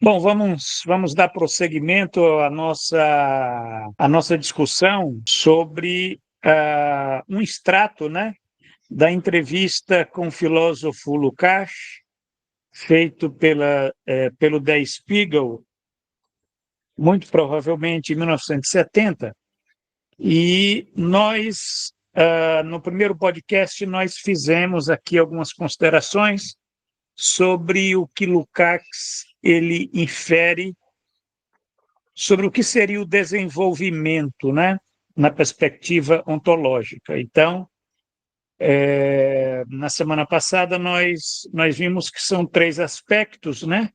Bom, vamos dar prosseguimento à nossa discussão sobre um extrato, né, da entrevista com o filósofo Lukács, feito pelo Der Spiegel, muito provavelmente em 1970, e nós, no primeiro podcast, nós fizemos aqui algumas considerações sobre o que Lukács ele infere sobre o que seria o desenvolvimento, né, na perspectiva ontológica. Então, na semana passada, nós vimos que são três aspectos, né,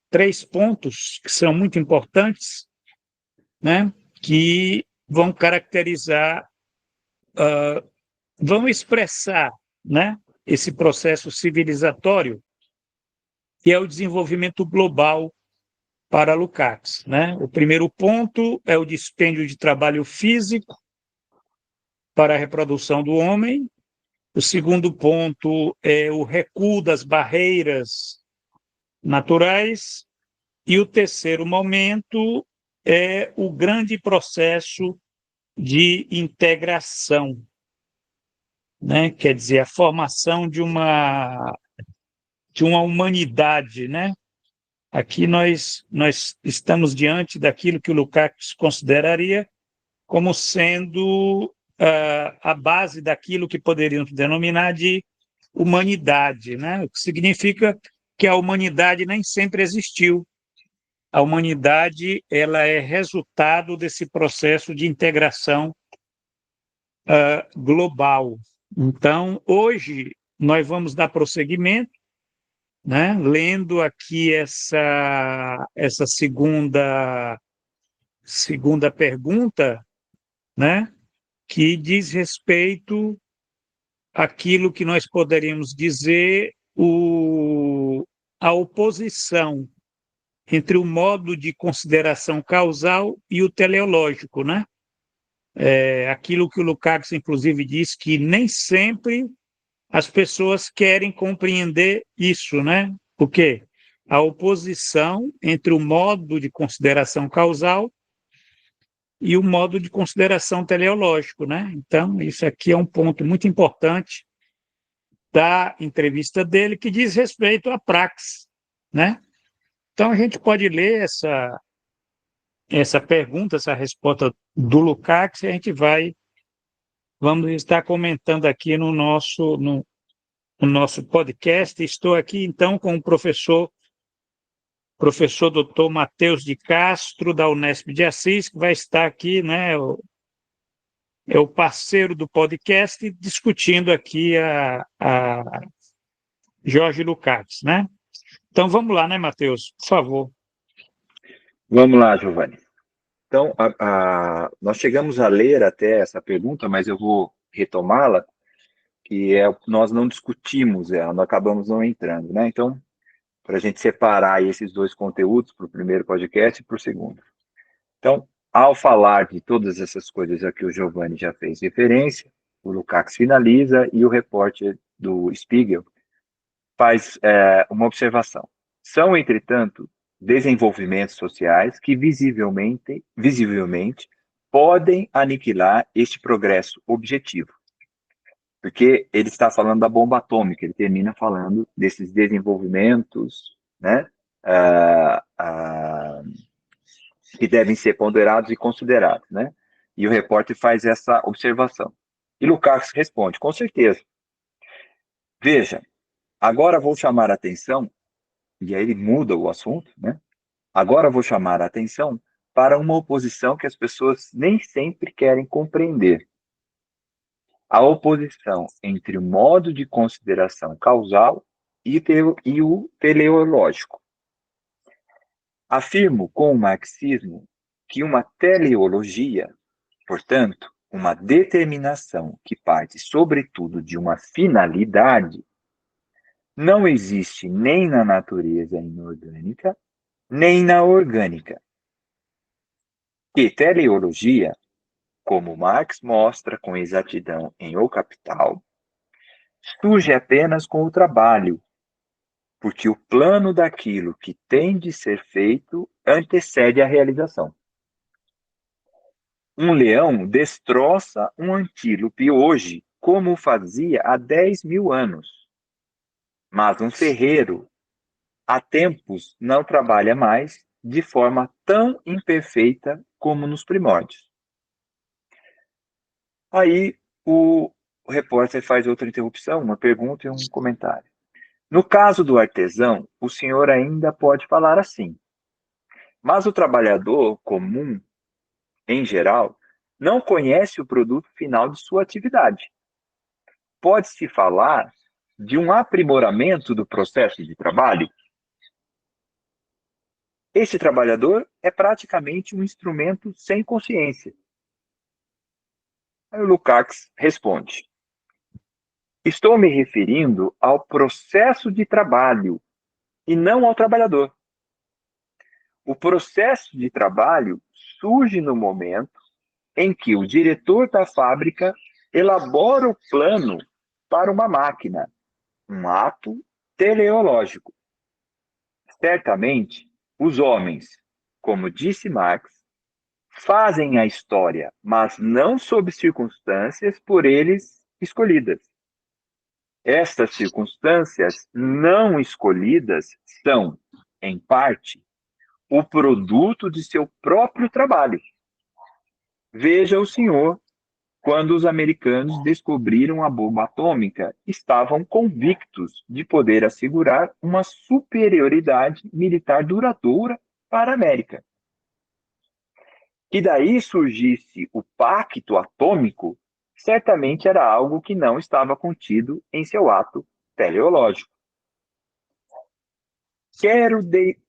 três pontos que são muito importantes, né, que vão caracterizar, vão expressar, né, esse processo civilizatório, que é o desenvolvimento global para Lukács, né? O primeiro ponto é o dispêndio de trabalho físico para a reprodução do homem. O segundo ponto é o recuo das barreiras naturais. E o terceiro momento é o grande processo de integração, né? Quer dizer, a formação de uma humanidade, né? Aqui nós estamos diante daquilo que o Lukács consideraria como sendo a base daquilo que poderíamos denominar de humanidade, né? O que significa que a humanidade nem sempre existiu. A humanidade ela é resultado desse processo de integração global. Então, hoje, nós vamos dar prosseguimento, né? Lendo aqui essa segunda pergunta, né, que diz respeito àquilo que nós poderíamos dizer a oposição entre o modo de consideração causal e o teleológico, né? Aquilo que o Lukács, inclusive, diz que nem sempre as pessoas querem compreender isso, né? O quê? A oposição entre o modo de consideração causal e o modo de consideração teleológico, né? Então, isso aqui é um ponto muito importante da entrevista dele, que diz respeito à praxis, né? Então, a gente pode ler essa pergunta, essa resposta do Lukács, e a gente vamos estar comentando aqui no nosso podcast. Estou aqui, então, com o professor Dr. Matheus de Castro, da Unesp de Assis, que vai estar aqui, né, é o parceiro do podcast, discutindo aqui a Jorge Lukács, né? Então, vamos lá, né, Matheus? Por favor. Vamos lá, Giovanni. Então, nós chegamos a ler até essa pergunta, mas eu vou retomá-la, que nós não discutimos ela, nós acabamos não entrando, né? Então, para a gente separar esses dois conteúdos, para o primeiro podcast e para o segundo. Então, ao falar de todas essas coisas a que o Giovanni já fez referência, o Lukács finaliza e o repórter do Spiegel faz uma observação. São, entretanto, desenvolvimentos sociais que visivelmente podem aniquilar este progresso objetivo. Porque ele está falando da bomba atômica, ele termina falando desses desenvolvimentos, né, que devem ser ponderados e considerados, né? E o repórter faz essa observação. E Lukács responde, com certeza. Veja, agora vou chamar a atenção, e aí ele muda o assunto, né? Agora vou chamar a atenção para uma oposição que as pessoas nem sempre querem compreender. A oposição entre o modo de consideração causal e o teleológico. Afirmo com o marxismo que uma teleologia, portanto, uma determinação que parte sobretudo de uma finalidade, não existe nem na natureza inorgânica, nem na orgânica. Que teleologia, como Marx mostra com exatidão em O Capital, surge apenas com o trabalho, porque o plano daquilo que tem de ser feito antecede a realização. Um leão destroça um antílope hoje, como fazia há 10.000 anos. Mas um ferreiro, há tempos, não trabalha mais de forma tão imperfeita como nos primórdios. Aí o repórter faz outra interrupção, uma pergunta e um comentário. No caso do artesão, o senhor ainda pode falar assim, mas o trabalhador comum, em geral, não conhece o produto final de sua atividade. Pode-se falar de um aprimoramento do processo de trabalho? Este trabalhador é praticamente um instrumento sem consciência. Aí o Lukács responde: estou me referindo ao processo de trabalho e não ao trabalhador. O processo de trabalho surge no momento em que o diretor da fábrica elabora o plano para uma máquina, um ato teleológico. Certamente, os homens, como disse Marx, fazem a história, mas não sob circunstâncias por eles escolhidas. Estas circunstâncias não escolhidas são, em parte, o produto de seu próprio trabalho. Veja o senhor, quando os americanos descobriram a bomba atômica, estavam convictos de poder assegurar uma superioridade militar duradoura para a América. Que daí surgisse o pacto atômico, certamente era algo que não estava contido em seu ato teleológico.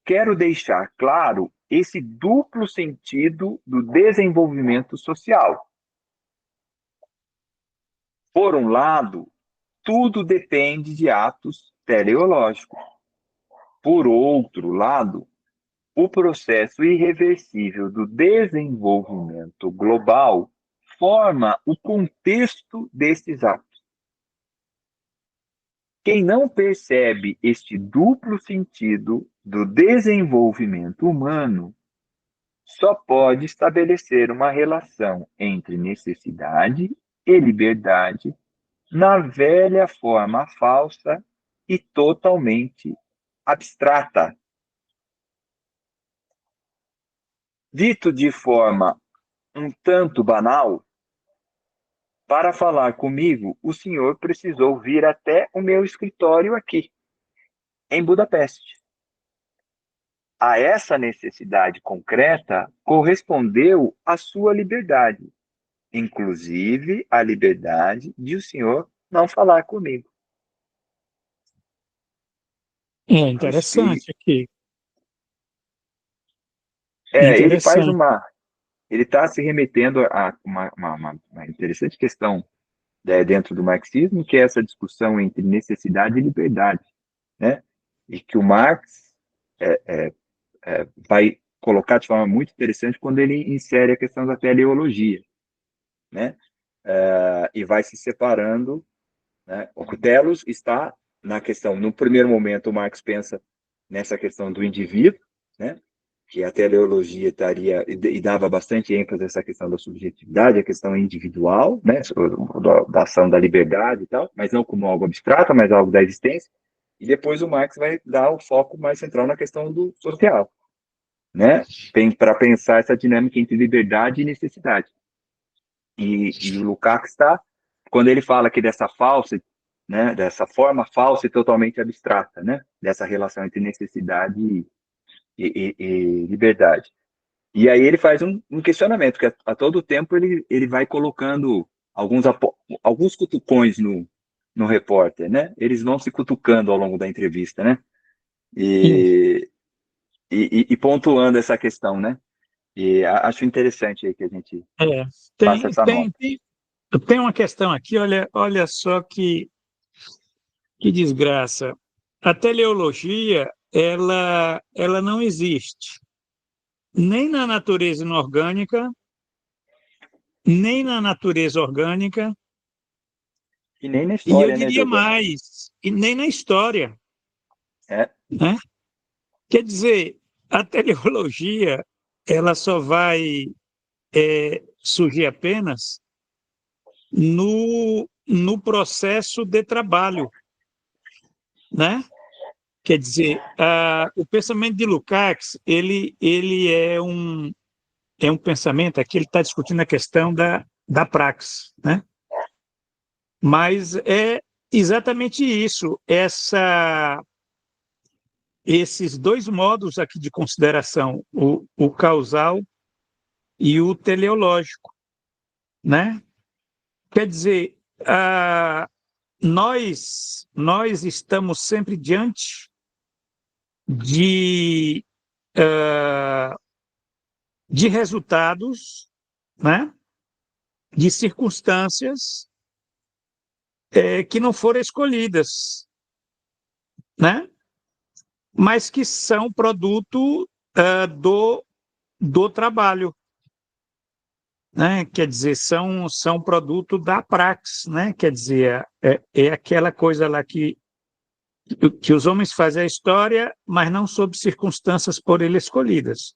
Quero deixar claro esse duplo sentido do desenvolvimento social. Por um lado, tudo depende de atos teleológicos. Por outro lado, o processo irreversível do desenvolvimento global forma o contexto desses atos. Quem não percebe este duplo sentido do desenvolvimento humano só pode estabelecer uma relação entre necessidade e liberdade na velha forma falsa e totalmente abstrata. Dito de forma um tanto banal, para falar comigo, o senhor precisou vir até o meu escritório aqui, em Budapeste. A essa necessidade concreta correspondeu a sua liberdade, inclusive a liberdade de o senhor não falar comigo. É Achei. interessante aqui. Ele faz Interessante. uma. Ele está se remetendo a uma interessante questão, né, dentro do marxismo, que é essa discussão entre necessidade e liberdade, né? E que o Marx vai colocar de forma muito interessante quando ele insere a questão da teleologia, né? E vai se separando, né? O Telos está na questão, no primeiro momento, o Marx pensa nessa questão do indivíduo, né? Que a teleologia estaria e dava bastante ênfase a essa questão da subjetividade, a questão individual, né? Da ação da liberdade e tal, mas não como algo abstrato, mas algo da existência. E depois o Marx vai dar o foco mais central na questão do social, né? Para pensar essa dinâmica entre liberdade e necessidade. E o Lukács está, quando ele fala aqui dessa falsa, né, dessa forma falsa e totalmente abstrata, né, dessa relação entre necessidade e liberdade. E aí ele faz um questionamento, que a todo tempo ele vai colocando alguns cutucões no repórter, né? Eles vão se cutucando ao longo da entrevista, né? E pontuando essa questão, né? E acho interessante aí que a gente É, faça tem, essa tem, nota. tem, tem uma questão aqui, olha só que desgraça. A teleologia, ela não existe nem na natureza inorgânica, nem na natureza orgânica, E nem na e eu história, né, diria Giovanni? mais, e nem na história. né? Quer dizer, a teleologia ela só vai surgir apenas no processo de trabalho, né? Quer dizer, o pensamento de Lukács, ele é um pensamento, aqui ele está discutindo a questão da praxis, né? Mas é exatamente isso, esses dois modos aqui de consideração, o causal e o teleológico, né? Quer dizer, nós estamos sempre diante de, de resultados, né? De circunstâncias que não foram escolhidas, né? Mas que são produto do trabalho, né? Quer dizer, são produto da praxis, né? Quer dizer, é aquela coisa lá que os homens fazem a história, mas não sob circunstâncias por ele escolhidas,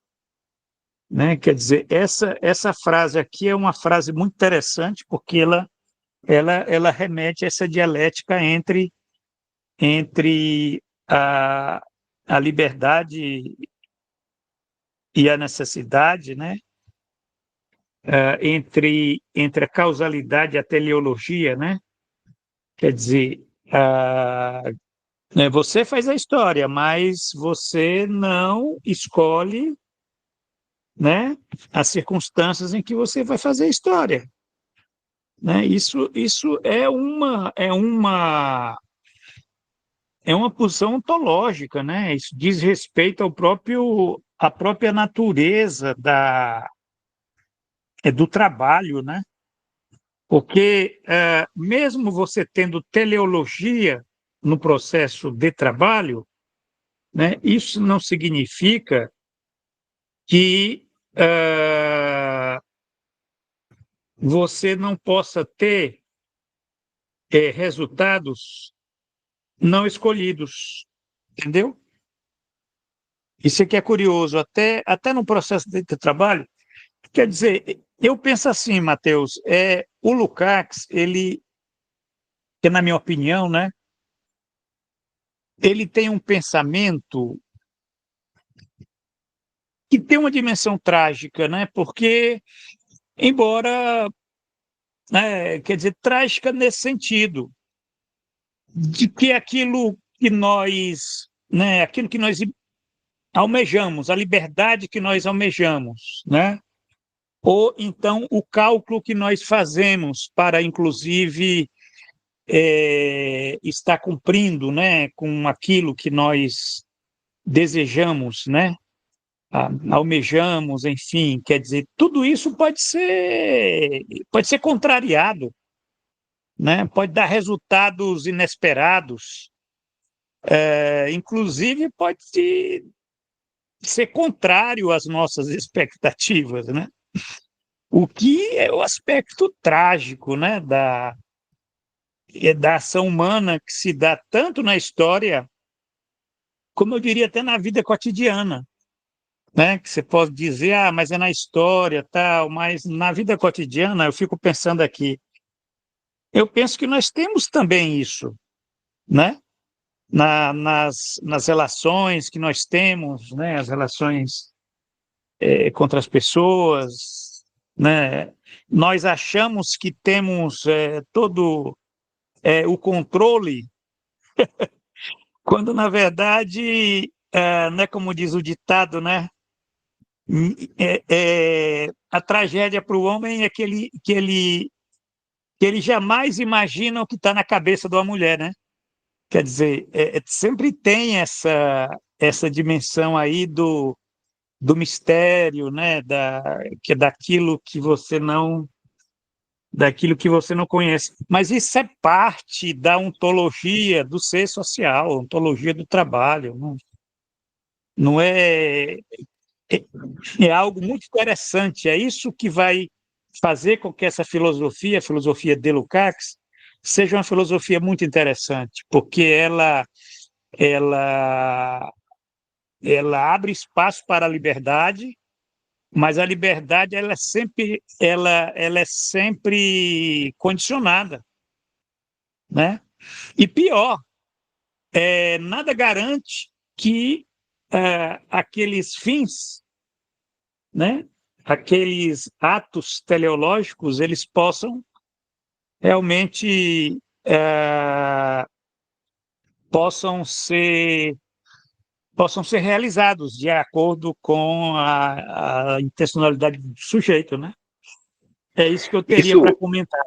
né? Quer dizer, essa frase aqui é uma frase muito interessante, porque ela remete a essa dialética entre a, a liberdade e a necessidade, né? Entre a causalidade e a teleologia, né? Quer dizer, você faz a história, mas você não escolhe, né, as circunstâncias em que você vai fazer a história, né? Isso é uma posição ontológica, né? Isso diz respeito à própria natureza do trabalho, né? Porque mesmo você tendo teleologia no processo de trabalho, né, isso não significa que você não possa ter resultados não escolhidos, entendeu? Isso aqui é curioso, até no processo de trabalho. Quer dizer, eu penso assim, Matheus, o Lukács, ele, que na minha opinião, né, ele tem um pensamento que tem uma dimensão trágica, né, porque, embora, né, quer dizer, trágica nesse sentido, de que aquilo que nós almejamos, a liberdade que nós almejamos, né, ou então o cálculo que nós fazemos para, inclusive, estar cumprindo, né, com aquilo que nós desejamos, né, almejamos, enfim, quer dizer, tudo isso pode ser contrariado, né, pode dar resultados inesperados, inclusive pode ser contrário às nossas expectativas, né? O que é o aspecto trágico, né, da ação humana que se dá tanto na história, como eu diria até na vida cotidiana, né? Que você pode dizer, mas é na história, tal, mas na vida cotidiana eu fico pensando aqui, eu penso que nós temos também isso, né? Nas relações que nós temos, né? As relações contra as pessoas, né? Nós achamos que temos todo o controle, quando na verdade não é como diz o ditado, né? A tragédia para o homem é que ele jamais imagina o que está na cabeça de uma mulher, né? Quer dizer, sempre tem essa dimensão aí do mistério, né? Que é daquilo que você não conhece. Mas isso é parte da ontologia do ser social, ontologia do trabalho. Não é algo muito interessante. É isso que vai fazer com que essa filosofia, a filosofia de Lukács, seja uma filosofia muito interessante, porque ela abre espaço para a liberdade, mas a liberdade ela é sempre condicionada, né? E pior, nada garante que aqueles fins, né, aqueles atos teleológicos, eles possam realmente possam ser realizados de acordo com a intencionalidade do sujeito, né? É isso que eu teria para Isso, comentar.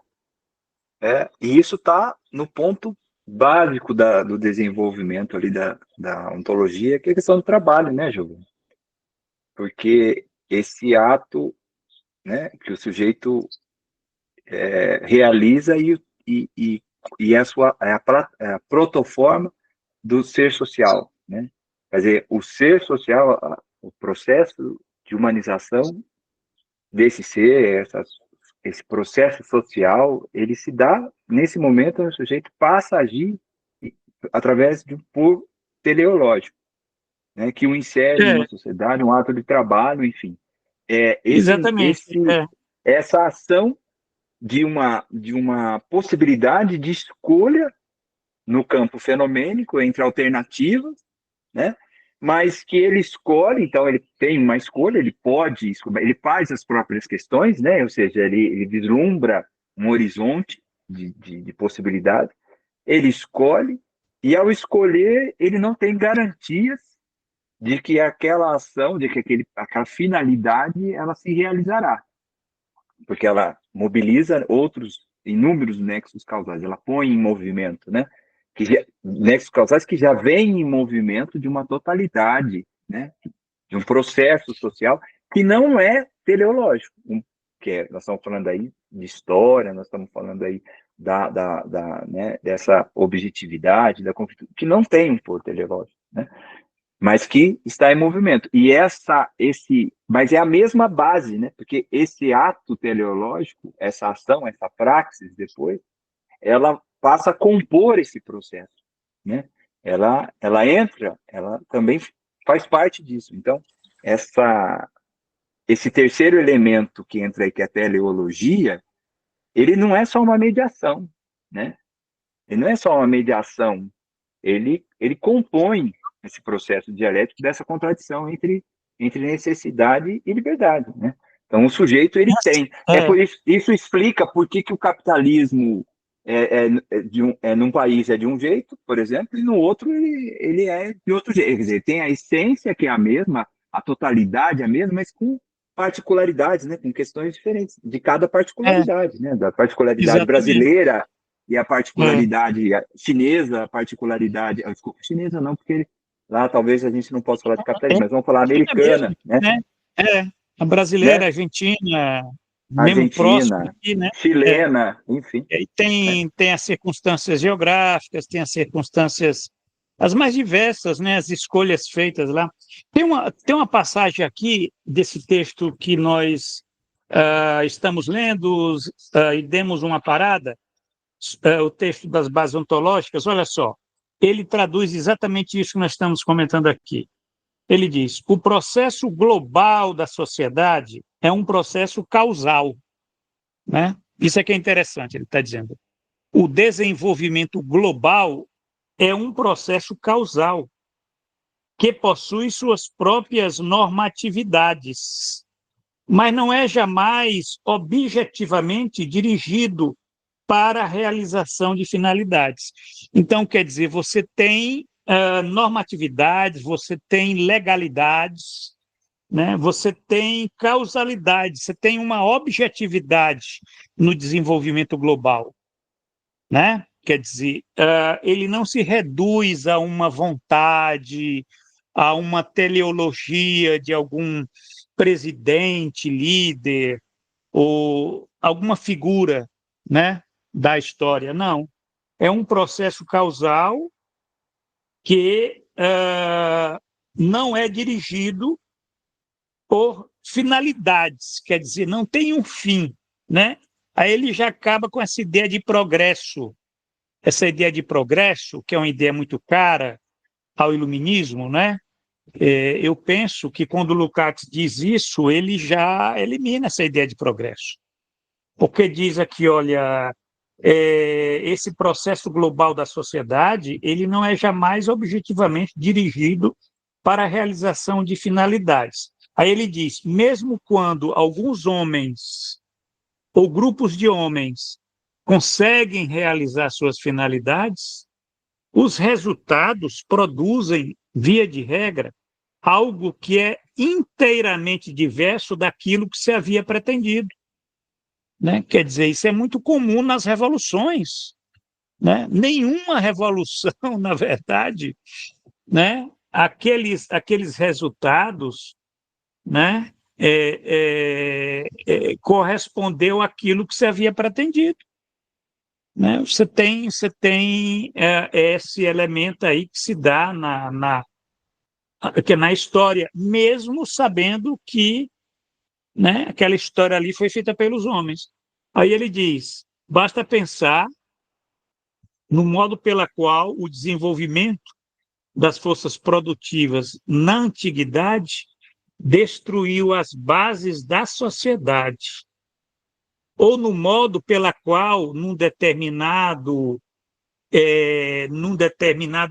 e isso está no ponto básico do desenvolvimento ali da ontologia, que é a questão do trabalho, né, Giovanni? Porque esse ato, né, que o sujeito realiza e é a protoforma do ser social, né? Quer dizer, o ser social, o processo de humanização desse ser, esse processo social, ele se dá nesse momento, o sujeito passa a agir através de um por teleológico, né, que o insere É, numa sociedade, um ato de trabalho, enfim. exatamente. Essa ação de uma possibilidade de escolha no campo fenomênico entre alternativas, né? Mas que ele escolhe, então ele tem uma escolha, ele pode escolher, ele faz as próprias questões, né? Ou seja, ele vislumbra um horizonte de possibilidade, ele escolhe, e ao escolher, ele não tem garantias de que aquela ação, de que aquela finalidade, ela se realizará, porque ela mobiliza outros inúmeros nexos causais, ela põe em movimento, né? Nexos causais que já vêm em movimento de uma totalidade, né? De um processo social que não é teleológico, nós estamos falando aí de história, nós estamos falando aí né, dessa objetividade, que não tem um pôr teleológico, né? Mas que está em movimento. Mas é a mesma base, né? Porque esse ato teleológico, essa ação, essa praxis depois, ela passa a compor esse processo, né? Ela também faz parte disso. Então, esse terceiro elemento que entra aí, que é a teleologia, ele não é só uma mediação, né? Ele não é só uma mediação, ele compõe esse processo dialético dessa contradição entre necessidade e liberdade, né? Então, o sujeito, ele tem. É, Por isso explica por que o capitalismo num país é de um jeito, por exemplo, e no outro ele é de outro jeito. Quer dizer, tem a essência que é a mesma, a totalidade é a mesma, mas com particularidades, né? Com questões diferentes de cada é, particularidade, né? Da particularidade exatamente. brasileira e a É, particularidade chinesa, a particularidade, desculpa, chinesa não, porque lá talvez a gente não possa falar de é capitalismo, mas vamos falar a China mesmo, americana, né? né? A brasileira, né? a argentina, mesmo próximo Argentina, aqui, né? É, chilena, enfim. e aí tem as circunstâncias geográficas, tem as circunstâncias as mais diversas, né? As escolhas feitas lá. Tem uma passagem aqui desse texto que nós estamos lendo e demos uma parada, o texto das bases ontológicas. Olha só, ele traduz exatamente isso que nós estamos comentando aqui. Ele diz: o processo global da sociedade é um processo causal, né? Isso é que é interessante, ele está dizendo. O desenvolvimento global é um processo causal que possui suas próprias normatividades, mas não é jamais objetivamente dirigido para a realização de finalidades. Então, quer dizer, você tem normatividades, você tem legalidades, né? Você tem causalidade, você tem uma objetividade no desenvolvimento global, né? Quer dizer, ele não se reduz a uma vontade, a uma teleologia de algum presidente, líder ou alguma figura, né, da história. Não, é um processo causal que não é dirigido por finalidades, quer dizer, não tem um fim, né? Aí ele já acaba com essa ideia de progresso. Essa ideia de progresso, que é uma ideia muito cara, ao iluminismo, né? Eu penso que quando Lukács diz isso, ele já elimina essa ideia de progresso. Porque diz aqui, olha, esse processo global da sociedade, ele não é jamais objetivamente dirigido para a realização de finalidades. Aí ele diz, mesmo quando alguns homens ou grupos de homens conseguem realizar suas finalidades, os resultados produzem, via de regra, algo que é inteiramente diverso daquilo que se havia pretendido. Né? Quer dizer, isso é muito comum nas revoluções. Né? Nenhuma revolução, na verdade, né? Aqueles resultados, né? Correspondeu àquilo que se havia pretendido. Né? Você tem esse elemento aí que se dá que é na história, mesmo sabendo que, né, aquela história ali foi feita pelos homens. Aí ele diz, basta pensar no modo pela qual o desenvolvimento das forças produtivas na antiguidade destruiu as bases da sociedade, ou no modo pela qual, num determinado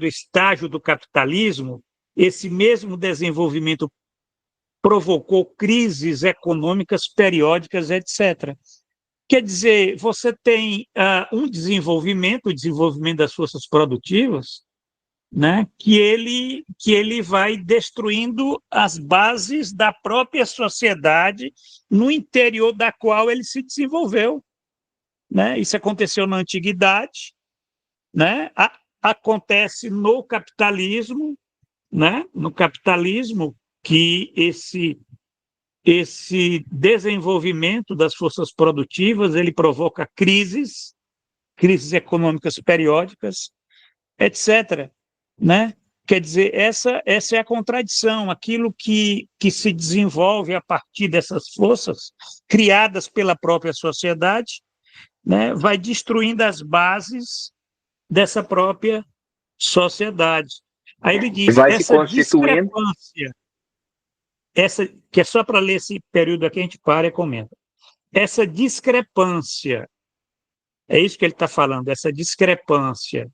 estágio do capitalismo, esse mesmo desenvolvimento provocou crises econômicas periódicas, etc. Quer dizer, você tem um desenvolvimento, o desenvolvimento das forças produtivas, né, que ele vai destruindo as bases da própria sociedade no interior da qual ele se desenvolveu. Né? Isso aconteceu na antiguidade, né? Acontece no capitalismo, né? No capitalismo que esse desenvolvimento das forças produtivas ele provoca crises econômicas periódicas, etc. Né? Quer dizer, essa é a contradição, aquilo que se desenvolve a partir dessas forças criadas pela própria sociedade, né? Vai destruindo as bases dessa própria sociedade. Aí ele diz, Vai se essa constituindo. discrepância, que é só para ler esse período aqui, a gente para e comenta. Essa discrepância, é isso que ele está falando, essa discrepância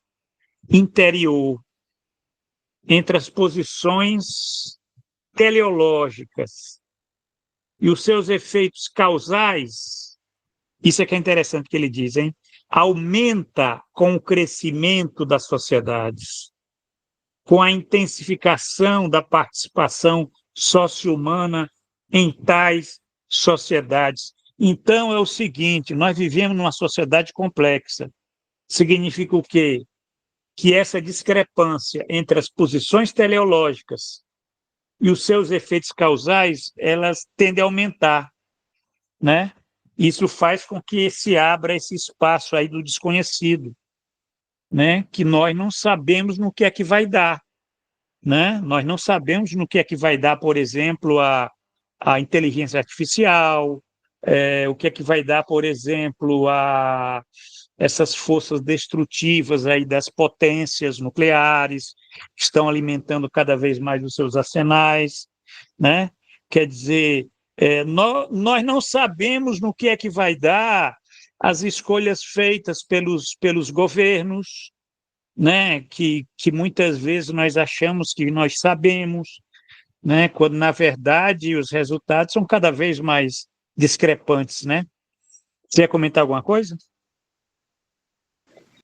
interior entre as posições teleológicas e os seus efeitos causais, isso é que é interessante que ele diz, hein? Aumenta com o crescimento das sociedades, com a intensificação da participação socio-humana em tais sociedades. Então, é o seguinte, nós vivemos numa sociedade complexa. Significa o quê? Que essa discrepância entre as posições teleológicas e os seus efeitos causais, elas tendem a aumentar, né? Isso faz com que se abra esse espaço aí do desconhecido, né? Que nós não sabemos no que é que vai dar, né? Nós não sabemos no que é que vai dar, por exemplo, a inteligência artificial, o que é que vai dar, por exemplo, essas forças destrutivas aí das potências nucleares, que estão alimentando cada vez mais os seus arsenais, né? Quer dizer, nós não sabemos no que é que vai dar as escolhas feitas pelos governos, né? Que muitas vezes nós achamos que nós sabemos, né? Quando, na verdade, os resultados são cada vez mais discrepantes, né? Você ia comentar alguma coisa?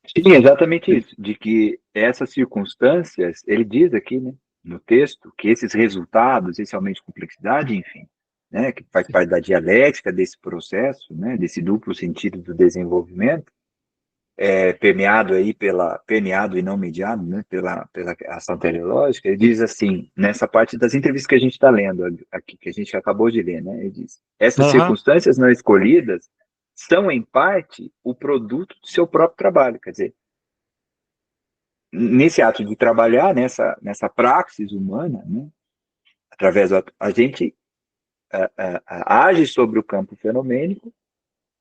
Sim, exatamente isso, de que essas circunstâncias, ele diz aqui, né, no texto, que esses resultados, esse aumento de complexidade, enfim, né, que faz parte da dialética desse processo, né, desse duplo sentido do desenvolvimento, permeado e não mediado, né, pela ação teleológica, ele diz assim, nessa parte das entrevistas que a gente está lendo aqui, que a gente acabou de ler, né, ele diz, essas Aham, circunstâncias não escolhidas são, em parte, o produto do seu próprio trabalho, quer dizer, nesse ato de trabalhar, nessa praxis humana, né, através do a gente age sobre o campo fenomênico,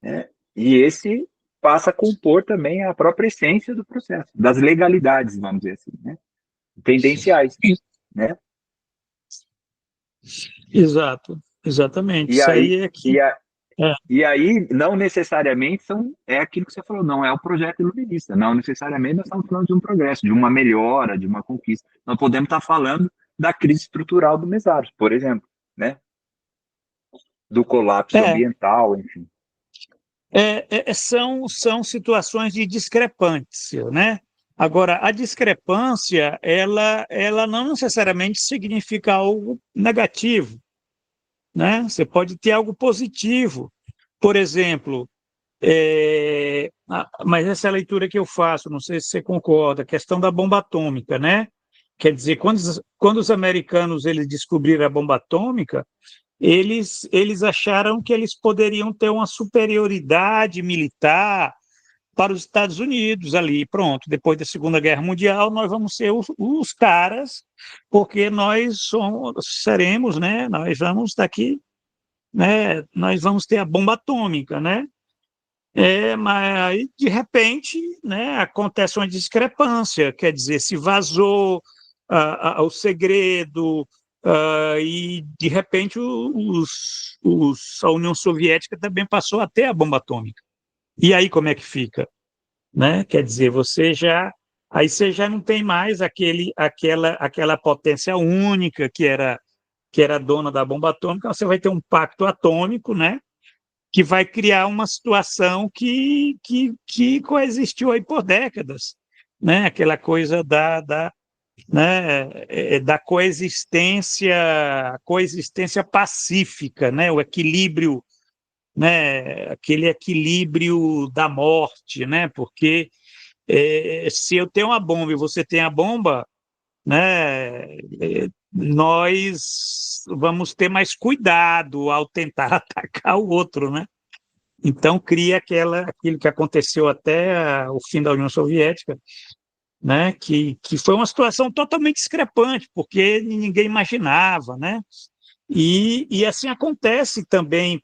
né, e esse passa a compor também a própria essência do processo, das legalidades, vamos dizer assim, né? tendenciais, né? Exato, exatamente. E Isso aí, aí é que. e, a, É, e aí não necessariamente é aquilo que você falou, não é o projeto iluminista, não necessariamente nós estamos falando de um progresso, de uma melhora, de uma conquista. Nós podemos estar falando da crise estrutural do mesário, por exemplo, né? Do colapso é, ambiental, enfim. são situações de discrepância, né? Agora, a discrepância, ela não necessariamente significa algo negativo, né? Você pode ter algo positivo. Por exemplo, mas essa é a leitura que eu faço, não sei se você concorda, a questão da bomba atômica, né? Quer dizer, quando os americanos eles descobriram a bomba atômica, eles acharam que eles poderiam ter uma superioridade militar para os Estados Unidos ali, pronto. Depois da Segunda Guerra Mundial, nós vamos ser os caras, porque seremos, né? Nós vamos daqui, né? Nós vamos ter a bomba atômica, né? Mas aí, de repente, né, acontece uma discrepância, quer dizer, se vazou o segredo, e, de repente, a União Soviética também passou a ter a bomba atômica. E aí, como é que fica? Né? Quer dizer, aí você já não tem mais aquela potência única que era dona da bomba atômica, você vai ter um pacto atômico, né? Que vai criar uma situação que coexistiu aí por décadas, né? Aquela coisa né? Da coexistência pacífica, né? O equilíbrio, né? Aquele equilíbrio da morte, né? Porque se eu tenho uma bomba e você tem a bomba, né? Nós vamos ter mais cuidado ao tentar atacar o outro, né? Então cria aquilo que aconteceu até o fim da União Soviética, né? Que foi uma situação totalmente discrepante, porque ninguém imaginava, né? E assim acontece também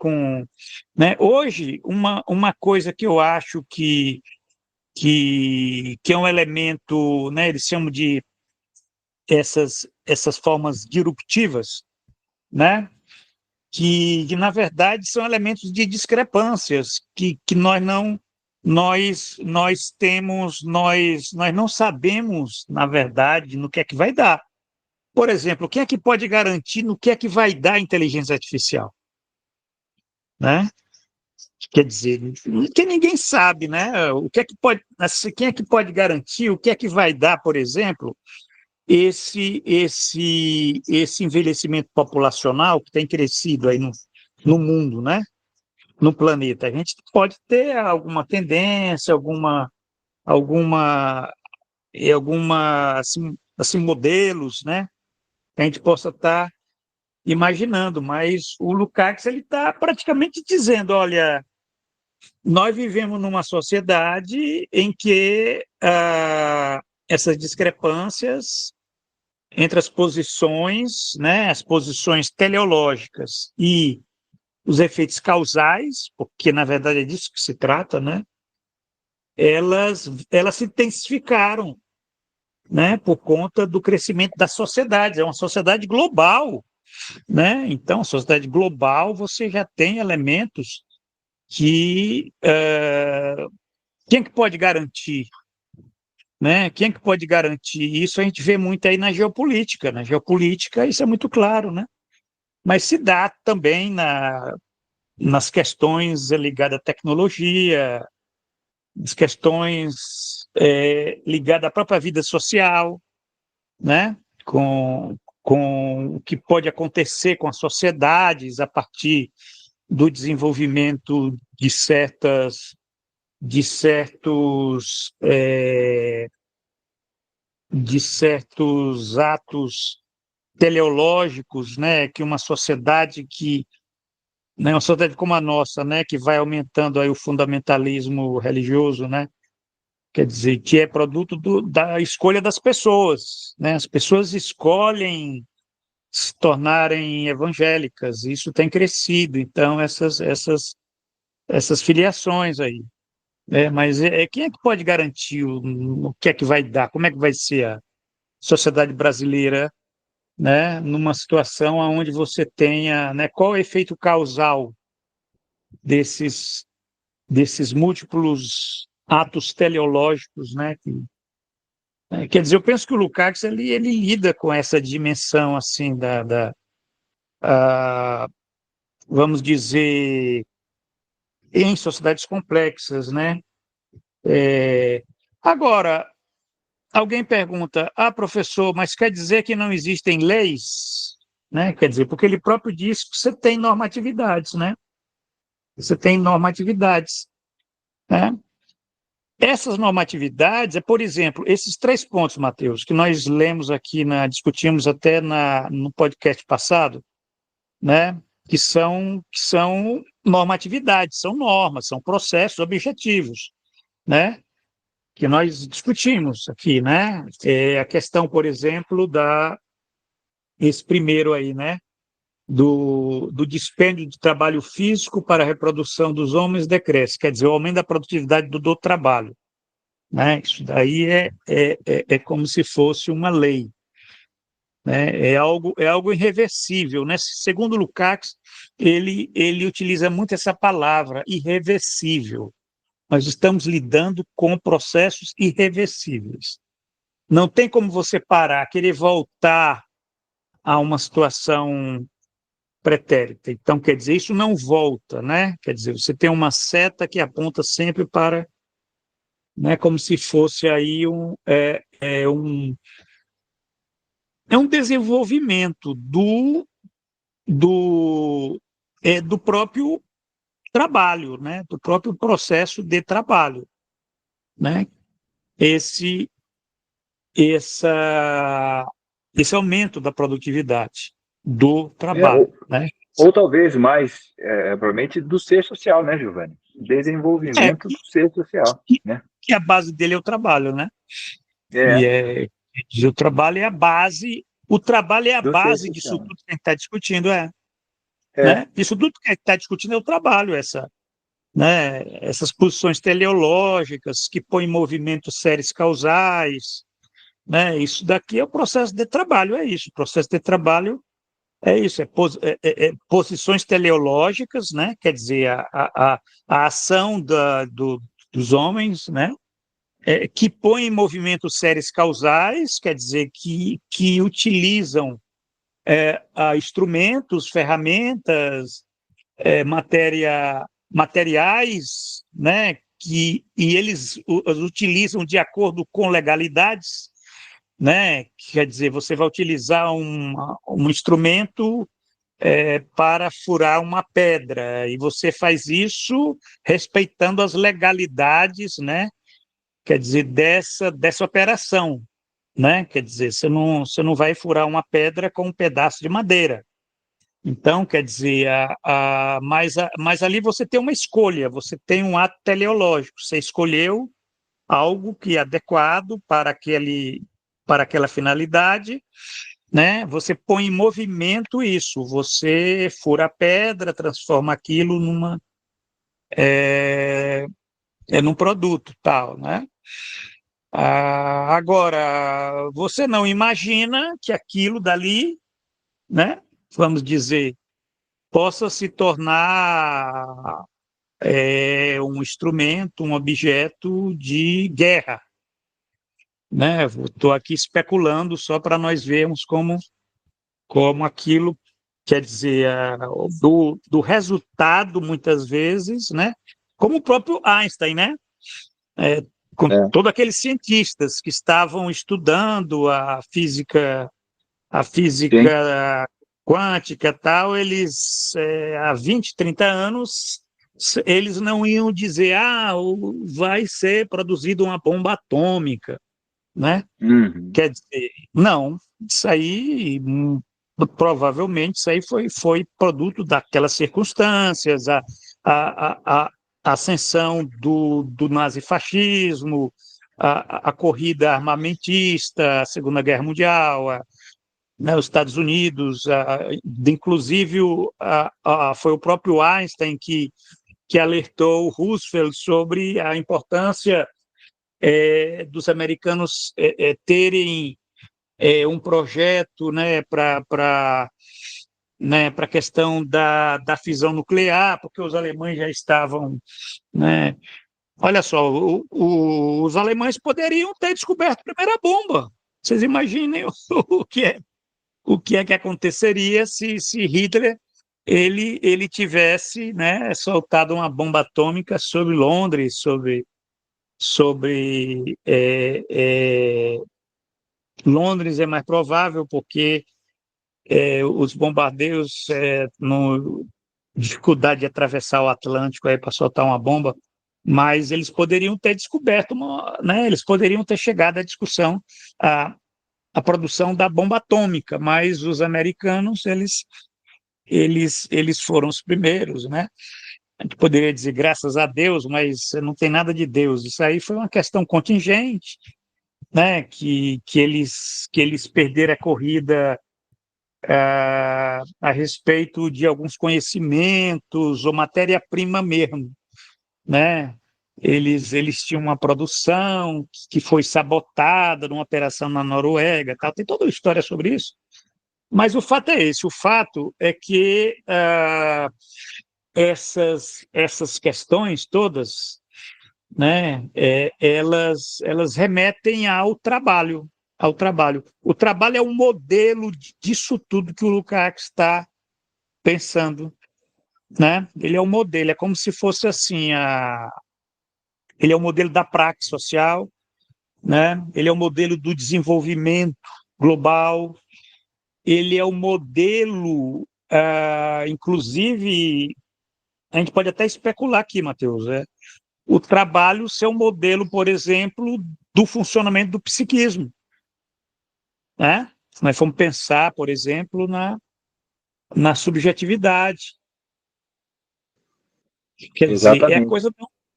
né? Hoje, uma coisa que eu acho que é um elemento, né? Eles chamam de essas formas disruptivas, né? Que na verdade são elementos de discrepâncias que nós não sabemos, na verdade, no que é que vai dar. Por exemplo, quem é que pode garantir no que é que vai dar a inteligência artificial, né? Quer dizer, que ninguém sabe, né? O que é que pode, quem é que pode garantir o que é que vai dar, por exemplo, esse envelhecimento populacional que tem crescido aí no mundo, né? No planeta. A gente pode ter alguma tendência, alguma, assim, modelos, né? Que a gente possa estar imaginando, mas o Lukács ele está praticamente dizendo, olha, nós vivemos numa sociedade em que essas discrepâncias entre as posições, né, as posições teleológicas e os efeitos causais, porque na verdade é disso que se trata, né? Elas se intensificaram, né, por conta do crescimento da sociedade. É uma sociedade global, né? Então, sociedade global, você já tem elementos que quem é que pode garantir, né? Quem é que pode garantir isso? A gente vê muito aí na geopolítica. Na geopolítica, isso é muito claro, né? Mas se dá também nas questões ligadas à tecnologia, as questões ligadas à própria vida social, né? Com o que pode acontecer com as sociedades a partir do desenvolvimento de certos de certos atos teleológicos, né? Que uma sociedade né, uma sociedade como a nossa, né? Que vai aumentando aí o fundamentalismo religioso, né? Quer dizer, que é produto da escolha das pessoas, né? As pessoas escolhem se tornarem evangélicas, isso tem crescido, então essas filiações aí. Mas quem é que pode garantir o que é que vai dar? Como é que vai ser sociedade brasileira, né, numa situação onde você tenha, né, qual é o efeito causal desses, desses múltiplos atos teleológicos, né? Quer dizer, eu penso que o Lukács ele lida com essa dimensão assim ah, vamos dizer, em sociedades complexas, né? É, agora, alguém pergunta, professor, mas quer dizer que não existem leis? Né? Quer dizer, porque ele próprio diz que você tem normatividades, né? Você tem normatividades, né? Essas normatividades, por exemplo, esses 3 pontos, Matheus, que nós lemos aqui, discutimos até no podcast passado, né? Que são normatividades, são normas, são processos objetivos, né? Que nós discutimos aqui, né? A questão, por exemplo, esse primeiro aí, né? Do dispêndio de trabalho físico para a reprodução dos homens decresce, quer dizer, o aumento da produtividade do trabalho, né? Isso daí é como se fosse uma lei, né? É algo irreversível, né? Segundo Lukács, ele utiliza muito essa palavra, irreversível. Nós estamos lidando com processos irreversíveis. Não tem como você parar, querer voltar a uma situação pretérita. Então, quer dizer, isso não volta, né? Quer dizer, você tem uma seta que aponta sempre para, né, como se fosse aí um desenvolvimento do próprio trabalho, né? Do próprio processo de trabalho, né? Esse, essa, esse aumento da produtividade do É, trabalho, né? ou talvez mais, provavelmente, do ser social, né, Giovanni? É, Desenvolvimento do ser social, que, né? que a base dele é o trabalho, né? E É, o trabalho é a base, o trabalho é a do ser base disso social. tudo que a gente está discutindo, É, né? Isso tudo que a gente está discutindo é o trabalho, né? Essas posições teleológicas que põem em movimento séries causais, né? Isso daqui é o processo de trabalho, é isso. O processo de trabalho é isso, é posições teleológicas, né? Quer dizer, a ação dos homens, né? Que põe em movimento séries causais, quer dizer, que utilizam instrumentos, ferramentas, materiais, né, e eles os utilizam de acordo com legalidades, né, quer dizer, você vai utilizar um instrumento para furar uma pedra, e você faz isso respeitando as legalidades, né, quer dizer, dessa operação, né? Quer dizer, você não vai furar uma pedra com um pedaço de madeira. Então, quer dizer, mas ali você tem uma escolha, você tem um ato teleológico, você escolheu algo que é adequado para aquela finalidade, né? Você põe em movimento isso, você fura a pedra, transforma aquilo num produto tal, né? Agora, você não imagina que aquilo dali, né, vamos dizer, possa se tornar um instrumento, um objeto de guerra, né? Estou aqui especulando só para nós vermos como aquilo quer dizer do resultado muitas vezes, né? Como o próprio Einstein, né? É, com é. todos aqueles cientistas que estavam estudando a Sim. física quântica tal, eles, há 20, 30 anos, eles não iam dizer, vai ser produzida uma bomba atômica, né? Uhum. Quer dizer, não, isso aí, provavelmente, isso aí foi produto daquelas circunstâncias, a ascensão do nazifascismo, a corrida armamentista, a Segunda Guerra Mundial, né, os Estados Unidos, inclusive foi o próprio Einstein que alertou o Roosevelt sobre a importância dos americanos terem um projeto, né, para a questão da fisão nuclear, porque os alemães já estavam, né? Olha só, os alemães poderiam ter descoberto a primeira bomba. Vocês imaginem o que é que aconteceria se Hitler ele tivesse, né, soltado uma bomba atômica sobre Londres, sobre Londres é mais provável porque os bombardeios, no, dificuldade de atravessar o Atlântico aí para soltar uma bomba, mas eles poderiam ter descoberto, né, eles poderiam ter chegado à discussão, a produção da bomba atômica, mas os americanos, eles foram os primeiros, né? A gente poderia dizer graças a Deus, mas não tem nada de Deus. Isso aí foi uma questão contingente, né? Que eles perderam a corrida a respeito de alguns conhecimentos ou matéria-prima mesmo, né? Eles tinham uma produção que foi sabotada numa operação na Noruega, tal. Tem toda uma história sobre isso. Mas o fato é esse, o fato é que essas questões todas, né, elas remetem ao trabalho, ao trabalho. O trabalho é um modelo disso tudo que o Lukács está pensando, né? Ele é um modelo, é como se fosse assim, ele é o modelo da prática social, né? Ele é o modelo do desenvolvimento global, ele é o modelo, inclusive, a gente pode até especular aqui, Matheus, o trabalho ser um modelo, por exemplo, do funcionamento do psiquismo, né? Se nós formos pensar, por exemplo, na subjetividade, quer dizer, é a Exatamente. coisa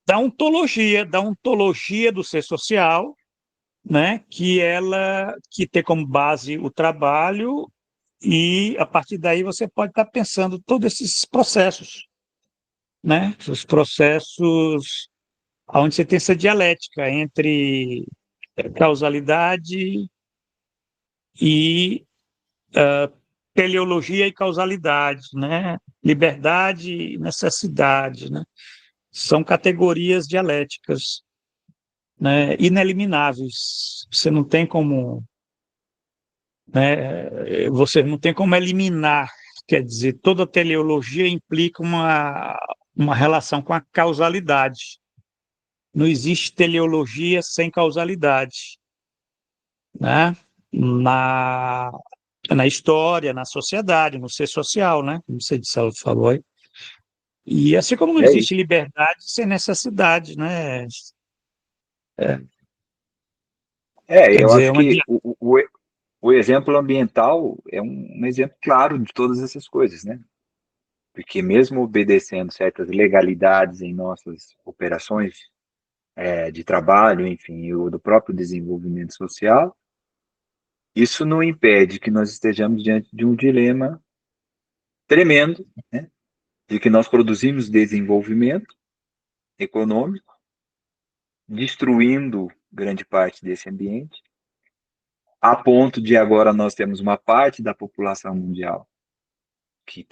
da ontologia do ser social, né? Que tem como base o trabalho e a partir daí você pode estar pensando todos esses processos, né? Os processos onde você tem essa dialética entre causalidade e teleologia e causalidade, né? Liberdade e necessidade, né? São categorias dialéticas, né? Inelimináveis. Você não tem como eliminar, quer dizer, toda teleologia implica uma relação com a causalidade. Não existe teleologia sem causalidade, né? Na, na história, na sociedade, no ser social, né? Como você falou aí. E assim como não É isso. existe liberdade sem necessidade, né? É, quer Eu dizer, acho que o exemplo ambiental é um exemplo claro de todas essas coisas, né? Porque mesmo obedecendo certas legalidades em nossas operações de trabalho, enfim, e o do próprio desenvolvimento social, isso não impede que nós estejamos diante de um dilema tremendo, né? De que nós produzimos desenvolvimento econômico, destruindo grande parte desse ambiente, a ponto de agora nós temos uma parte da população mundial que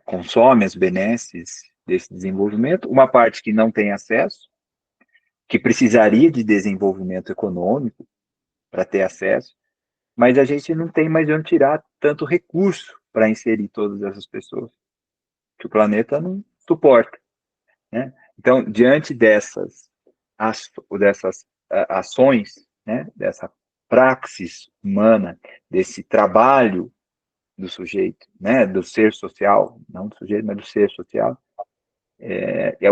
consome as benesses desse desenvolvimento, uma parte que não tem acesso, que precisaria de desenvolvimento econômico para ter acesso, mas a gente não tem mais de onde tirar tanto recurso para inserir todas essas pessoas, que o planeta não suporta, né? Então, diante dessas ações, né, dessa praxis humana, desse trabalho do sujeito, né, do ser social, não do sujeito, mas do ser social,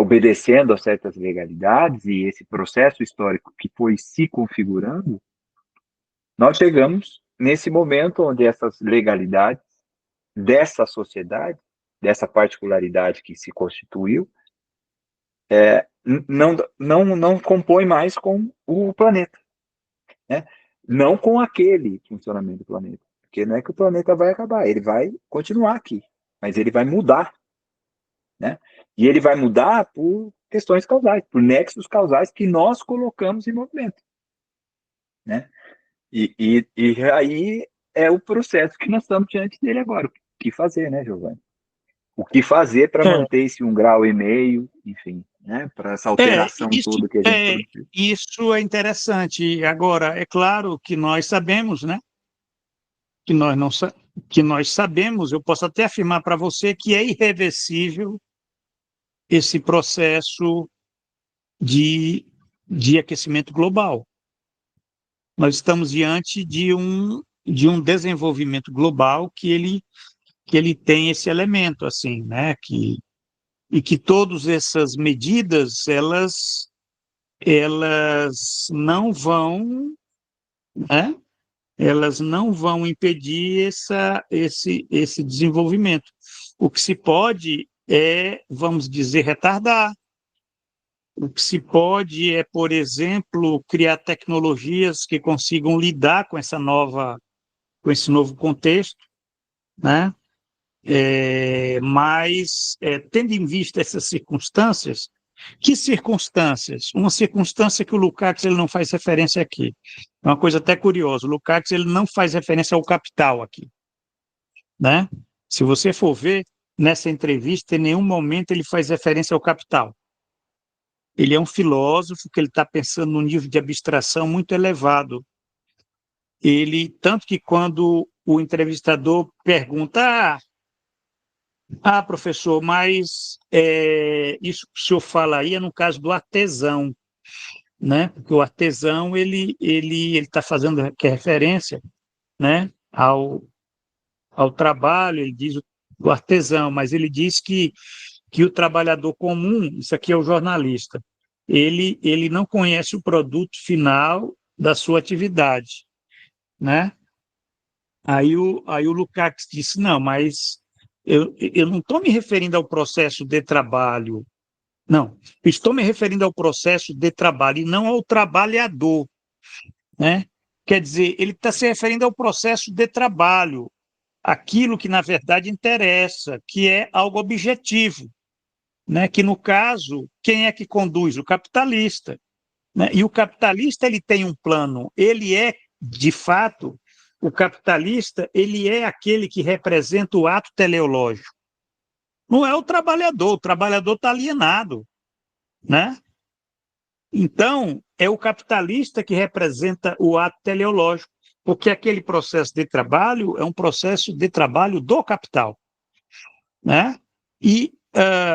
obedecendo a certas legalidades e esse processo histórico que foi se configurando, nós chegamos nesse momento onde essas legalidades dessa sociedade, dessa particularidade que se constituiu, não compõe mais com o planeta, né? Não com aquele funcionamento do planeta, porque não é que o planeta vai acabar, ele vai continuar aqui, mas ele vai mudar, né? E ele vai mudar por questões causais, por nexos causais que nós colocamos em movimento, né? E aí é o processo que nós estamos diante dele agora. O que fazer, né, Giovanni? O que fazer para É, manter esse 1,5 graus, enfim, né? Para essa alteração isso toda que a gente é, produziu. isso é interessante. Agora, é claro que nós sabemos, né? Que nós não sa- que nós sabemos, eu posso até afirmar para você que é irreversível esse processo de, de aquecimento global. Nós estamos diante de um desenvolvimento global que ele tem esse elemento, assim, né? E que todas essas medidas, elas não vão, né? Elas não vão impedir esse desenvolvimento. O que se pode é, vamos dizer, retardar. O que se pode é, por exemplo, criar tecnologias que consigam lidar com com esse novo contexto, né? Tendo em vista essas circunstâncias, que circunstâncias? Uma circunstância que o Lukács ele não faz referência aqui. É uma coisa até curiosa. O Lukács ele não faz referência ao capital aqui, né? Se você for ver nessa entrevista, em nenhum momento ele faz referência ao capital. Ele é um filósofo que ele está pensando num nível de abstração muito elevado. Ele, tanto que quando o entrevistador pergunta, professor, mas isso que o senhor fala aí é no caso do artesão, né? Porque o artesão ele está fazendo que é referência, né? Ao trabalho, ele diz o artesão, mas ele diz que o trabalhador comum, isso aqui é o jornalista, ele não conhece o produto final da sua atividade, né? Aí o Lukács disse, não, mas eu não estou me referindo ao processo de trabalho, não, estou me referindo ao processo de trabalho e não ao trabalhador, né? Quer dizer, ele está se referindo ao processo de trabalho, aquilo que na verdade interessa, que é algo objetivo, né? Que no caso, quem é que conduz? O capitalista, né? E o capitalista ele tem um plano, ele é, de fato, o capitalista ele é aquele que representa o ato teleológico. Não é o trabalhador está alienado, né? Então, é o capitalista que representa o ato teleológico, porque aquele processo de trabalho é um processo de trabalho do capital, né?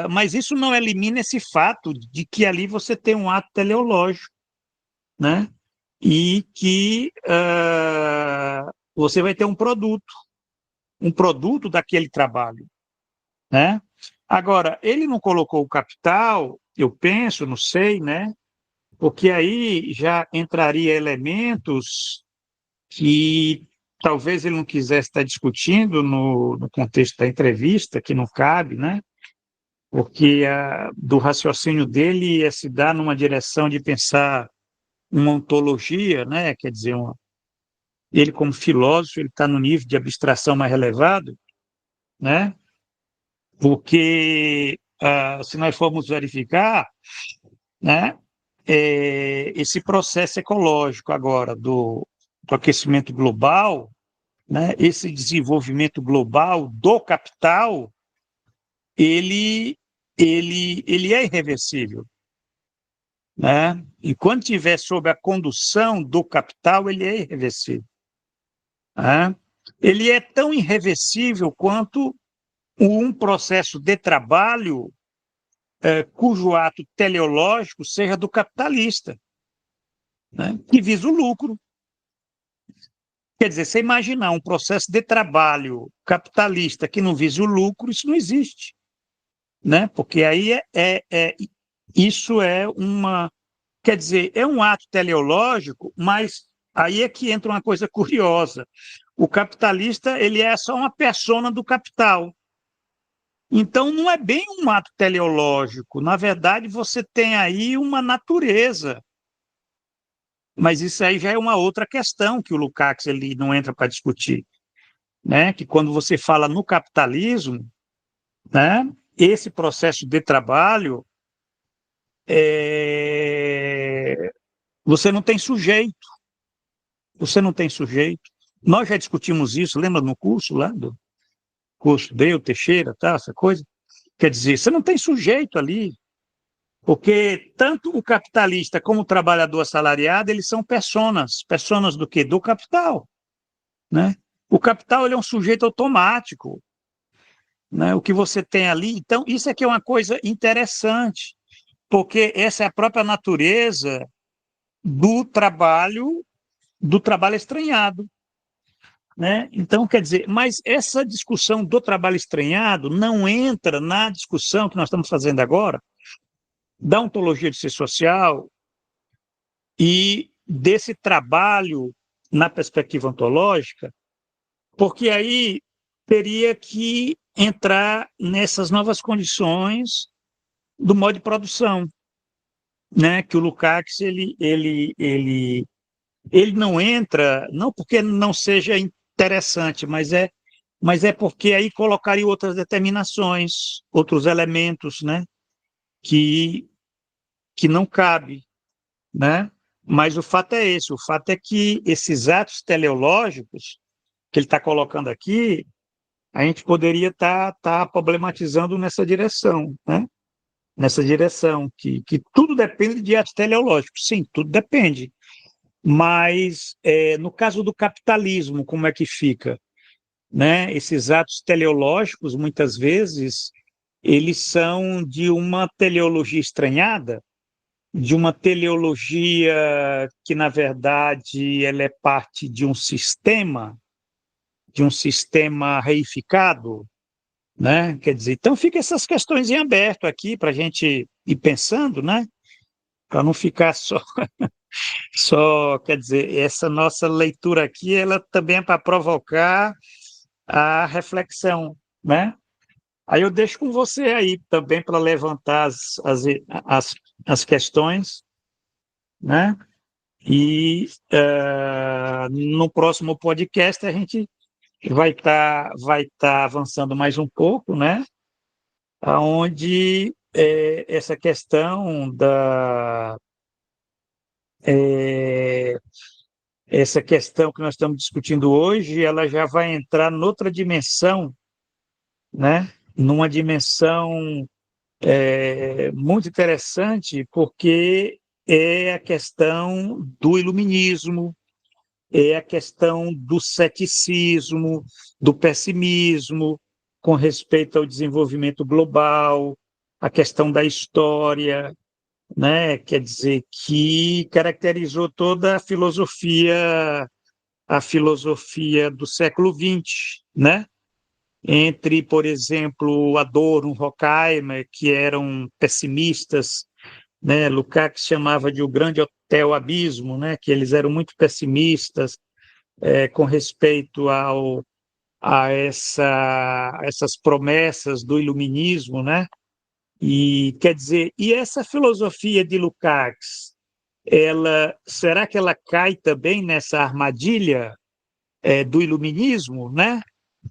Mas isso não elimina esse fato de que ali você tem um ato teleológico, né? E que você vai ter um produto daquele trabalho, né? Agora, ele não colocou o capital, eu penso, não sei, né? Porque aí já entraria elementos que talvez ele não quisesse estar discutindo no contexto da entrevista, que não cabe, né? Porque do raciocínio dele ia se dar numa direção de pensar uma ontologia, né? Quer dizer, ele como filósofo, ele está no nível de abstração mais elevado, né? Porque se nós formos verificar, né? Esse processo ecológico agora do aquecimento global, né? Esse desenvolvimento global do capital, ele, ele é irreversível, né? E quando estiver sob a condução do capital, ele é irreversível, né? Ele é tão irreversível quanto um processo de trabalho cujo ato teleológico seja do capitalista, né? Que visa o lucro. Quer dizer, você imaginar um processo de trabalho capitalista que não visa o lucro, isso não existe, né? Porque aí isso é uma, quer dizer, é um ato teleológico, mas aí é que entra uma coisa curiosa. O capitalista, ele é só uma persona do capital. Então, não é bem um ato teleológico. Na verdade, você tem aí uma natureza. Mas isso aí já é uma outra questão que o Lukács ele não entra para discutir, né? Que quando você fala no capitalismo, né? Esse processo de trabalho, você não tem sujeito, você não tem sujeito. Nós já discutimos isso, lembra no curso lá, do curso Deu, Teixeira, tá, essa coisa? Quer dizer, você não tem sujeito ali, porque tanto o capitalista como o trabalhador assalariado, eles são personas. Personas do quê? Do capital, né? O capital, ele é um sujeito automático, né? O que você tem ali. Então, isso aqui é uma coisa interessante, porque essa é a própria natureza do trabalho estranhado, né? Então, quer dizer, mas essa discussão do trabalho estranhado não entra na discussão que nós estamos fazendo agora, da ontologia de ser social e desse trabalho na perspectiva ontológica, porque aí teria que entrar nessas novas condições do modo de produção, né? Que o Lukács ele não entra, não porque não seja interessante, mas é porque aí colocaria outras determinações, outros elementos, né? Que, que não cabe, né? Mas o fato é esse, o fato é que esses atos teleológicos que ele está colocando aqui, a gente poderia estar problematizando nessa direção, né? Nessa direção, que tudo depende de atos teleológicos. Sim, tudo depende. Mas, no caso do capitalismo, como é que fica? Né? Esses atos teleológicos, muitas vezes, eles são de uma teleologia estranhada, de uma teleologia que, na verdade, ela é parte de um sistema reificado, né? Quer dizer, então fica essas questões em aberto aqui para a gente ir pensando, né? Para não ficar só, quer dizer, essa nossa leitura aqui, ela também é para provocar a reflexão, né? Aí eu deixo com você aí também para levantar as, as questões, né? E no próximo podcast a gente vai tá avançando mais um pouco, né? Aonde essa questão é, essa questão que nós estamos discutindo hoje, ela já vai entrar noutra dimensão, né? Numa dimensão muito interessante, porque é a questão do iluminismo, é a questão do ceticismo, do pessimismo com respeito ao desenvolvimento global, a questão da história, né? Quer dizer, que caracterizou toda a filosofia do século XX, né? Entre, por exemplo, Adorno, Horkheimer, que eram pessimistas, né? Lukács chamava de o grande hotel abismo, né? Que eles eram muito pessimistas com respeito essas promessas do iluminismo, né? E quer dizer, e essa filosofia de Lukács, será que ela cai também nessa armadilha do iluminismo, né?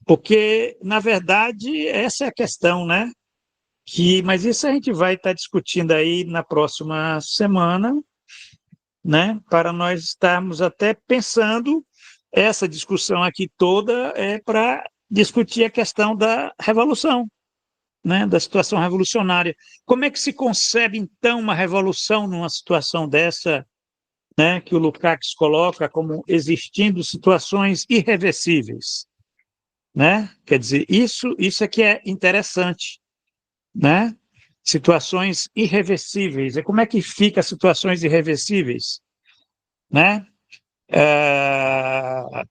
Porque, na verdade, essa é a questão, né? Mas isso a gente vai estar discutindo aí na próxima semana, né? Para nós estarmos até pensando, essa discussão aqui toda é para discutir a questão da revolução, né? Da situação revolucionária. Como é que se concebe, então, uma revolução numa situação dessa, né? Que o Lukács coloca como existindo situações irreversíveis, né? Quer dizer, isso é que é interessante, né? Situações irreversíveis. E como é que fica situações irreversíveis, né? Ah,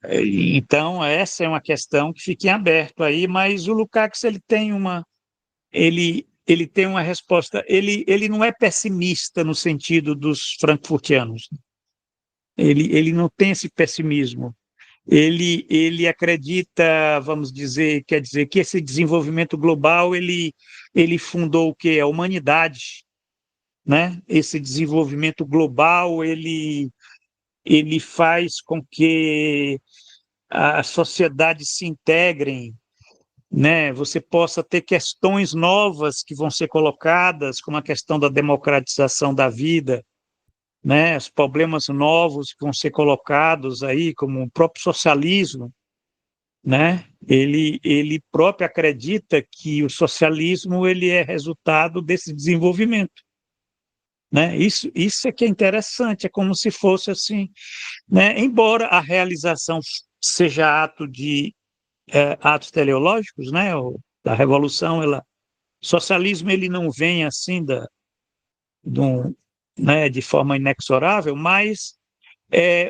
então essa é uma questão que fica em aberto aí, mas o Lukács ele tem uma resposta. Ele não é pessimista no sentido dos frankfurtianos. Ele não tem esse pessimismo. Ele acredita, vamos dizer, quer dizer, que esse desenvolvimento global ele fundou o quê? A humanidade, né? Esse desenvolvimento global ele faz com que as sociedades se integrem, né? Você possa ter questões novas que vão ser colocadas, como a questão da democratização da vida, né? Os problemas novos que vão ser colocados aí, como o próprio socialismo, né? Ele próprio acredita que o socialismo ele é resultado desse desenvolvimento, né? Isso é que é interessante, é como se fosse assim, né? Embora a realização seja ato de atos teleológicos, né? Da revolução, socialismo ele não vem assim do, né, de forma inexorável, mas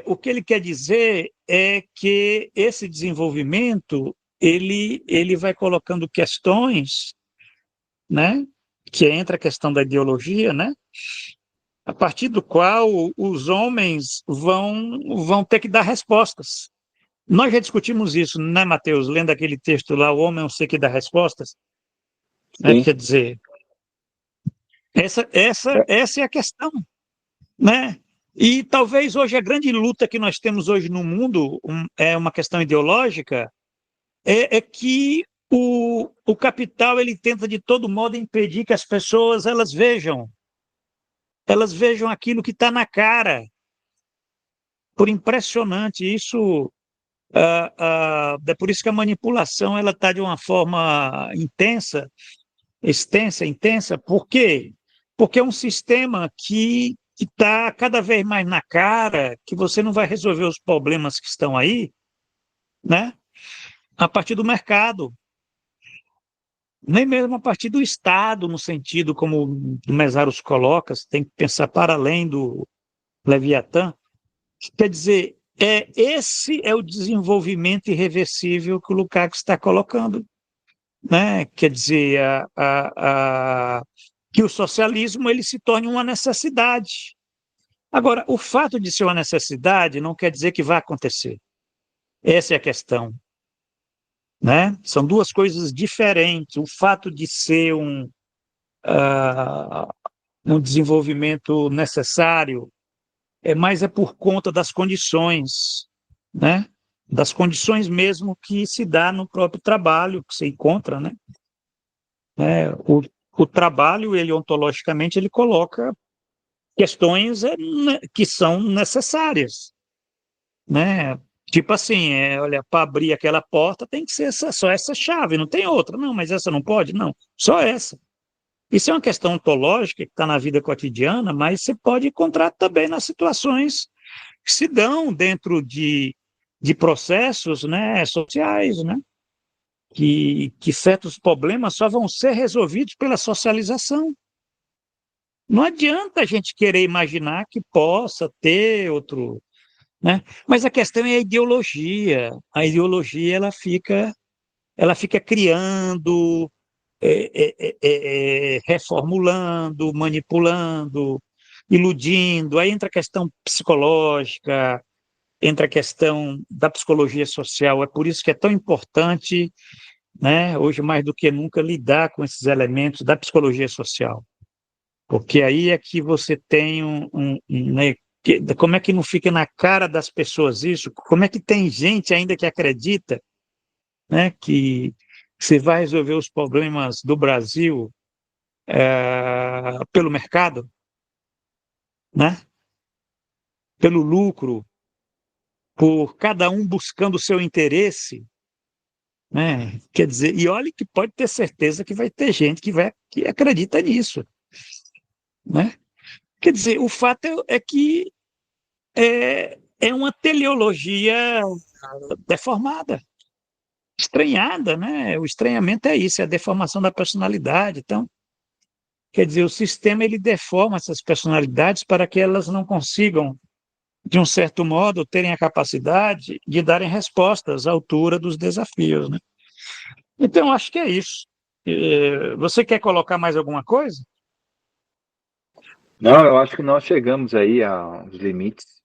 o que ele quer dizer é que esse desenvolvimento ele vai colocando questões, né, que entra a questão da ideologia, né, a partir do qual os homens vão ter que dar respostas. Nós já discutimos isso, né, Mateus? Lendo aquele texto lá, o homem é um ser que dá respostas, né? Sim. Quer dizer, essa é a questão, né? E talvez hoje a grande luta que nós temos hoje no mundo é uma questão ideológica, é que o capital ele tenta de todo modo impedir que as pessoas elas vejam aquilo que está na cara. Por impressionante isso, é por isso que a manipulação ela está de uma forma intensa, extensa, intensa. Por quê? Porque é um sistema que está cada vez mais na cara, que você não vai resolver os problemas que estão aí, né? A partir do mercado, nem mesmo a partir do Estado, no sentido como o Mesaros coloca, você tem que pensar para além do Leviatã. Quer dizer, esse é o desenvolvimento irreversível que o Lukács está colocando, né? Quer dizer, que o socialismo ele se torne uma necessidade. Agora, o fato de ser uma necessidade não quer dizer que vai acontecer. Essa é a questão, né? São duas coisas diferentes. O fato de ser uh, um desenvolvimento necessário é por conta das condições, né? Das condições mesmo que se dá no próprio trabalho que se encontra, né? O trabalho, ele ontologicamente, ele coloca questões que são necessárias, né? Tipo assim, olha, para abrir aquela porta tem que ser só essa chave, não tem outra. Não, mas essa não pode? Não, só essa. Isso é uma questão ontológica que está na vida cotidiana, mas você pode encontrar também nas situações que se dão dentro de processos, né, sociais, né? Que certos problemas só vão ser resolvidos pela socialização. Não adianta a gente querer imaginar que possa ter outro, né? Mas a questão é a ideologia. A ideologia ela fica criando, reformulando, manipulando, iludindo. Aí entra a questão psicológica, entra a questão da psicologia social. É por isso que é tão importante, né, hoje mais do que nunca, lidar com esses elementos da psicologia social. Porque aí é que você tem né, como é que não fica na cara das pessoas isso? Como é que tem gente ainda que acredita, né, que você vai resolver os problemas do Brasil pelo mercado, né? Pelo lucro, por cada um buscando o seu interesse, né? Quer dizer, e olha que pode ter certeza que vai ter gente que acredita nisso, né? Quer dizer, o fato é que é uma teleologia deformada, estranhada, né? O estranhamento é isso, é a deformação da personalidade. Então, quer dizer, o sistema ele deforma essas personalidades para que elas não consigam, de um certo modo, terem a capacidade de darem respostas à altura dos desafios, né? Então, acho que é isso. Você quer colocar mais alguma coisa? Não, eu acho que nós chegamos aí aos limites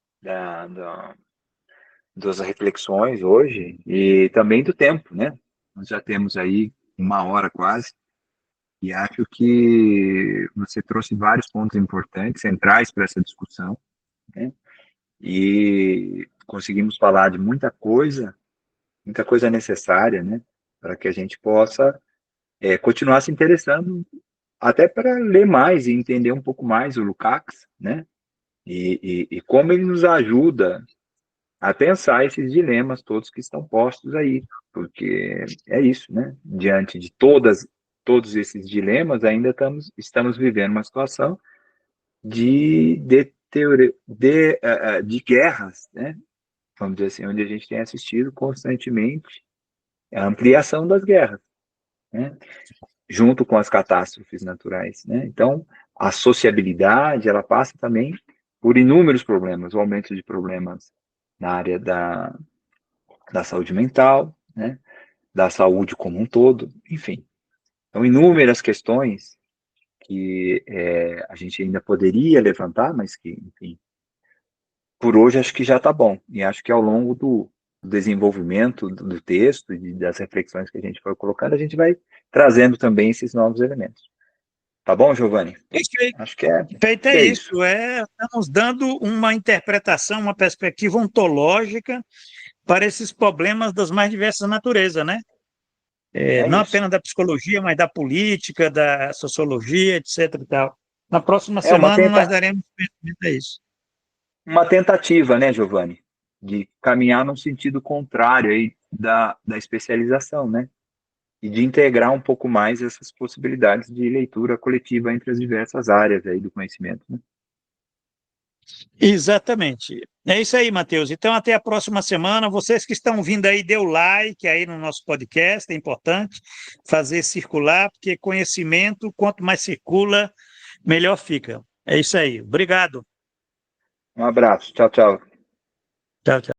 das reflexões hoje e também do tempo, né? Nós já temos aí 1 hora quase e acho que você trouxe vários pontos importantes, centrais para essa discussão, né? E conseguimos falar de muita coisa necessária, né? Para que a gente possa continuar se interessando até para ler mais e entender um pouco mais o Lukács, né? e como ele nos ajuda a pensar esses dilemas todos que estão postos aí, porque é isso, né? Diante de todos esses dilemas, ainda estamos vivendo uma situação de guerras, né? Vamos dizer assim, onde a gente tem assistido constantemente a ampliação das guerras, né? Junto com as catástrofes naturais, né? Então, a sociabilidade, ela passa também por inúmeros problemas, o aumento de problemas na área da saúde mental, né? Da saúde como um todo, enfim. Então, inúmeras questões que a gente ainda poderia levantar, mas que, enfim, por hoje acho que já está bom. E acho que ao longo do desenvolvimento do texto e das reflexões que a gente for colocando, a gente vai trazendo também esses novos elementos. Tá bom, Giovanni? Acho Feito que é é isso. isso, estamos dando uma interpretação, uma perspectiva ontológica para esses problemas das mais diversas naturezas, né? É Não isso. apenas da psicologia, mas da política, da sociologia, etc. e tal. Na próxima É semana nós daremos conhecimento a isso. uma tentativa, né, Giovanni, de caminhar no sentido contrário aí da especialização, né? E de integrar um pouco mais essas possibilidades de leitura coletiva entre as diversas áreas aí do conhecimento, né? Exatamente. É isso aí, Matheus. Então, até a próxima semana. Vocês que estão vindo aí, dê o like aí no nosso podcast, é importante fazer circular, porque conhecimento, quanto mais circula, melhor fica. É isso aí. Obrigado. Um abraço. Tchau, tchau. Tchau, tchau.